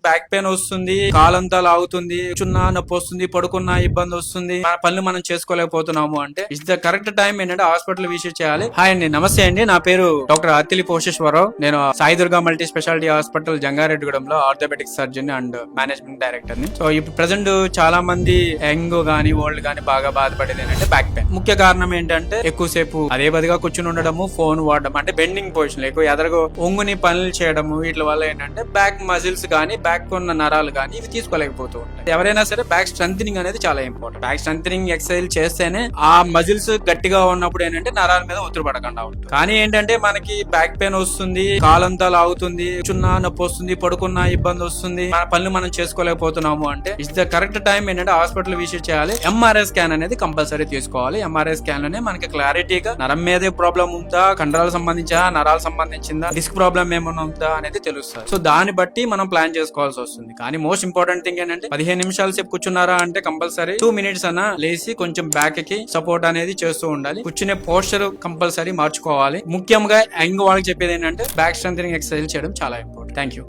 Back pain వస్తుంది, కాలంతా లాగుతుంది, చున్నా నొప్పి వస్తుంది, పడుకున్న ఇబ్బంది వస్తుంది, మన పనులు మనం చేసుకోలేకపోతున్నాము అంటే ఇట్స్ ద కరెక్ట్ టైం ఏంటంటే హాస్పిటల్ విజిట్ చేయాలి. హాయ్ అండి, నమస్తే అండి. నా పేరు డాక్టర్ అత్తిలి పోషేశ్వరరావు. నేను Sai Durga multi speciality hospital జంగారెడ్డిగూడెంలో orthopaedic surgeon and management director ని. సో ఇప్పుడు ప్రెసెంట్ చాలా మంది యంగ్ గానీ ఓల్డ్ గానీ బాగా బాధపడేది ఏంటంటే బ్యాక్ పెయిన్. ముఖ్య కారణం ఏంటంటే ఎక్కువసేపు అదే పదిగా కూర్చుని ఉండడము, ఫోన్ వాడడం, అంటే బెండింగ్ పొజిషన్ ఎక్కువ ఎదరగో ఒంగుని పనులు చేయడము, వీటి వల్ల ఏంటంటే బ్యాక్ మజిల్స్ గానీ బ్యాక్ ఉన్న నరాలు గానీ ఇవి తీసుకోలేకపోతూ ఉంటాయి. ఎవరైనా సరే బ్యాక్ స్ట్రెంథనింగ్ అనేది చాలా ఇంపార్టెంట్. బ్యాక్ స్ట్రెంథనింగ్ ఎక్సర్సైజ్ చేస్తేనే ఆ మజిల్స్ గట్టిగా ఉన్నప్పుడు ఏంటంటే నరాల మీద ఒత్తిడి పడకుండా ఉంటుంది. కానీ ఏంటంటే మనకి బ్యాక్ పెయిన్ వస్తుంది, కాలంతా లాగుతుంది, చున్నా నొప్పి వస్తుంది, పడుకున్న ఇబ్బంది వస్తుంది, మన పనులు మనం చేసుకోలేకపోతున్నాము అంటే ఇట్స్ ద కరెక్ట్ టైం ఏంటంటే హాస్పిటల్ విజిట్ చేయాలి. ఎంఆర్ఐ స్కాన్ అనేది కంపల్సరీ తీసుకోవాలి. ఎంఆర్ఐ స్కాన్ లోనే మనకి క్లారిటీగా నరం మీదే ప్రాబ్లం ఉందా, కండరాలకు సంబంధించా, నరాలకు సంబంధించిందా, డిస్క్ ప్రాబ్లం ఏమైనా ఉందా అనేది తెలుస్తుంది. సో దాన్ని బట్టి మనం ప్లాన్ చేసుకోవాల్సి వస్తుంది. కానీ మోస్ట్ ఇంపార్టెంట్ థింగ్ ఏంటంటే 15 నిమిషాలు సేపు కూర్చున్నారా అంటే కంపల్సరీ 2 minutes అన్న లేసి కొంచెం బ్యాక్ కి సపోర్ట్ అనేది చేస్తూ ఉండాలి. కూర్చునే పోస్చర్ కంపల్సరీ మార్చుకోవాలి. ముఖ్యంగా యంగ్ వాళ్ళకి చెప్పేది ఏంటంటే బ్యాక్ స్ట్రెంథనింగ్ ఎక్సర్సైజ్ చేయడం చాలా ఇంపార్టెంట్. Thank you.